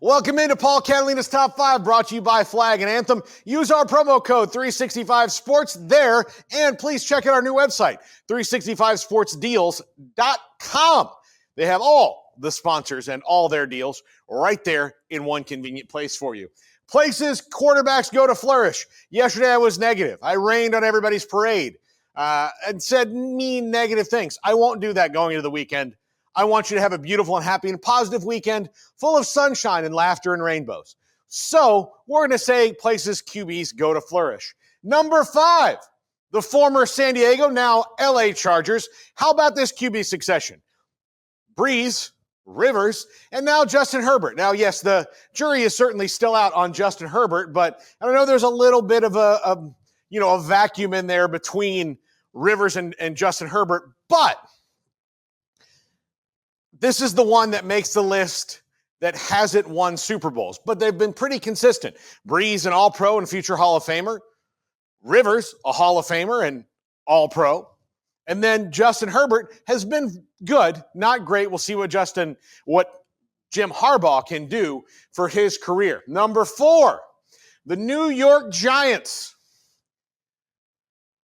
Welcome into Paul Catalina's Top 5, brought to you by Flag and Anthem. Use our promo code 365sports there, and please check out our new website, 365sportsdeals.com. They have all the sponsors and all their deals right there in one convenient place for you. Places quarterbacks go to Flourish. Yesterday I was negative. I rained on everybody's parade and said mean negative things. I won't do that going into the weekend. I want you to have a beautiful and happy and positive weekend full of sunshine and laughter and rainbows. So we're going to say places QBs go to Flourish. Number 5, the former San Diego, now LA Chargers. How about this QB succession? Breeze, Rivers, and now Justin Herbert. Now, yes, the jury is certainly still out on Justin Herbert, but I don't know, there's a little bit of a vacuum in there between Rivers and Justin Herbert, but this is the one that makes the list that hasn't won Super Bowls, but they've been pretty consistent. Breeze, an All-Pro and future Hall of Famer. Rivers, a Hall of Famer and All-Pro. And then Justin Herbert has been good, not great. We'll see what Jim Harbaugh can do for his career. Number 4, the New York Giants.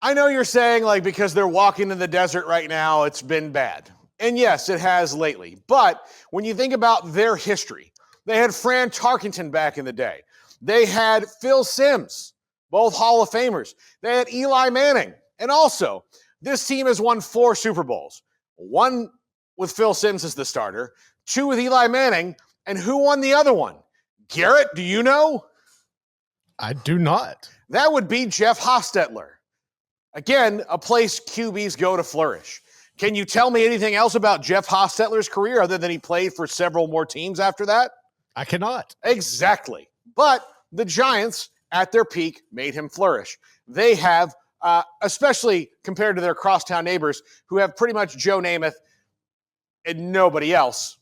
I know you're saying, because they're walking in the desert right now, it's been bad. And yes, it has lately. But when you think about their history, they had Fran Tarkenton back in the day. They had Phil Simms, both Hall of Famers. They had Eli Manning. And also, this team has won 4 Super Bowls. 1 with Phil Simms as the starter, 2 with Eli Manning, and who won the other one? Garrett, do you know? I do not. That would be Jeff Hostetler. Again, a place QBs go to flourish. Can you tell me anything else about Jeff Hostetler's career other than he played for several more teams after that? I cannot. Exactly. But the Giants, at their peak, made him flourish. They have, especially compared to their crosstown neighbors, who have pretty much Joe Namath and nobody else.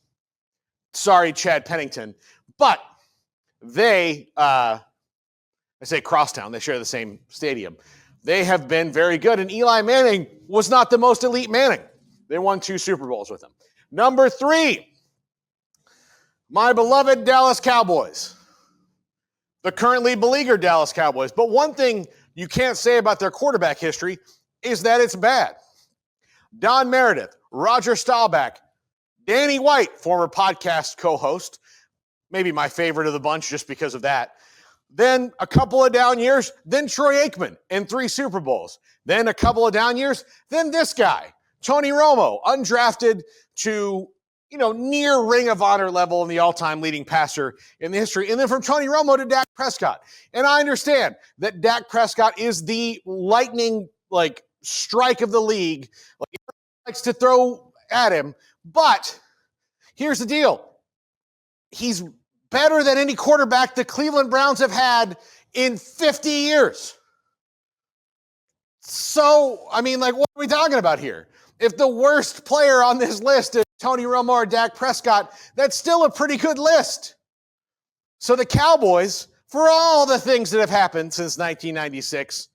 Sorry, Chad Pennington. But they, I say crosstown, they share the same stadium. They have been very good, and Eli Manning was not the most elite Manning. They won 2 Super Bowls with him. Number 3, my beloved Dallas Cowboys. The currently beleaguered Dallas Cowboys. But one thing you can't say about their quarterback history is that it's bad. Don Meredith, Roger Staubach, Danny White, former podcast co-host, maybe my favorite of the bunch just because of that. Then a couple of down years, then Troy Aikman in 3 Super Bowls. Then a couple of down years, then this guy, Tony Romo, undrafted to, near Ring of Honor level in the all-time leading passer in the history. And then from Tony Romo to Dak Prescott. And I understand that Dak Prescott is the lightning, strike of the league. He likes to throw at him. But here's the deal. He's better than any quarterback the Cleveland Browns have had in 50 years. So, what are we talking about here? If the worst player on this list is Tony Romo or Dak Prescott, that's still a pretty good list. So the Cowboys, for all the things that have happened since 1996,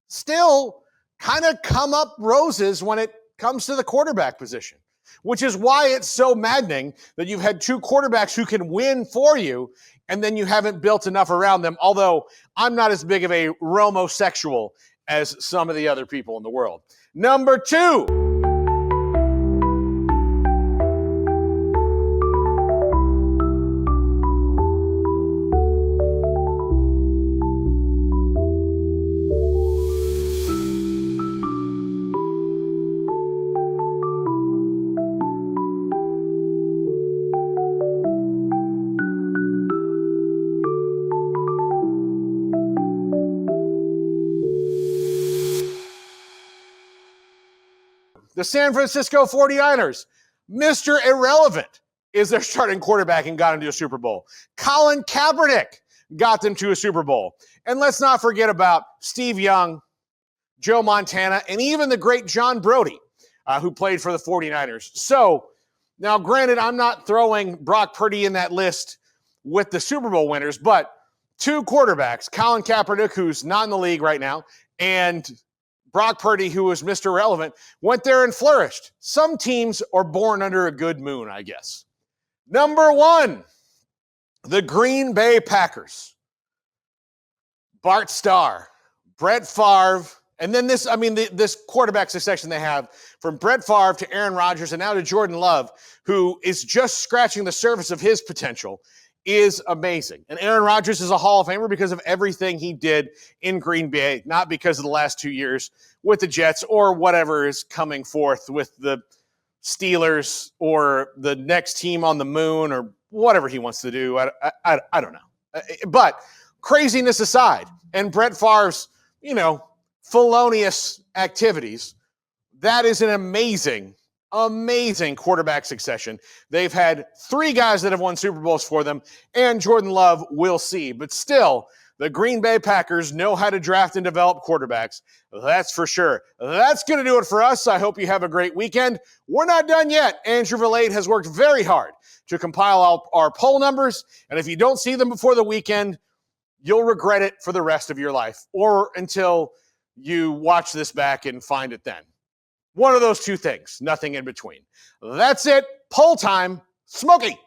still kind of come up roses when it comes to the quarterback position. Which is why it's so maddening that you've had 2 quarterbacks who can win for you, and then you haven't built enough around them, although I'm not as big of a Romo-sexual as some of the other people in the world. Number 2. The San Francisco 49ers, Mr. Irrelevant, is their starting quarterback and got them to a Super Bowl. Colin Kaepernick got them to a Super Bowl. And let's not forget about Steve Young, Joe Montana, and even the great John Brody, who played for the 49ers. So, now granted, I'm not throwing Brock Purdy in that list with the Super Bowl winners, but 2 quarterbacks, Colin Kaepernick, who's not in the league right now, and Brock Purdy, who was Mr. Irrelevant, went there and flourished. Some teams are born under a good moon, I guess. Number 1, The Green Bay Packers. Bart Starr, Brett Favre, and then this quarterback succession they have from Brett Favre to Aaron Rodgers and now to Jordan Love, who is just scratching the surface of his potential, is amazing. And Aaron Rodgers is a Hall of Famer because of everything he did in Green Bay, not because of the last 2 years with the Jets or whatever is coming forth with the Steelers or the next team on the moon or whatever he wants to do. I don't know. But craziness aside, and Brett Favre's, felonious activities, that is an amazing quarterback succession. They've had 3 guys that have won Super Bowls for them, and Jordan Love, we'll see. But still, the Green Bay Packers know how to draft and develop quarterbacks. That's for sure. That's going to do it for us. I hope you have a great weekend. We're not done yet. Andrew Valade has worked very hard to compile our poll numbers, and if you don't see them before the weekend, you'll regret it for the rest of your life, or until you watch this back and find it then. One of those 2 things, nothing in between. That's it. Poll time. Smokey.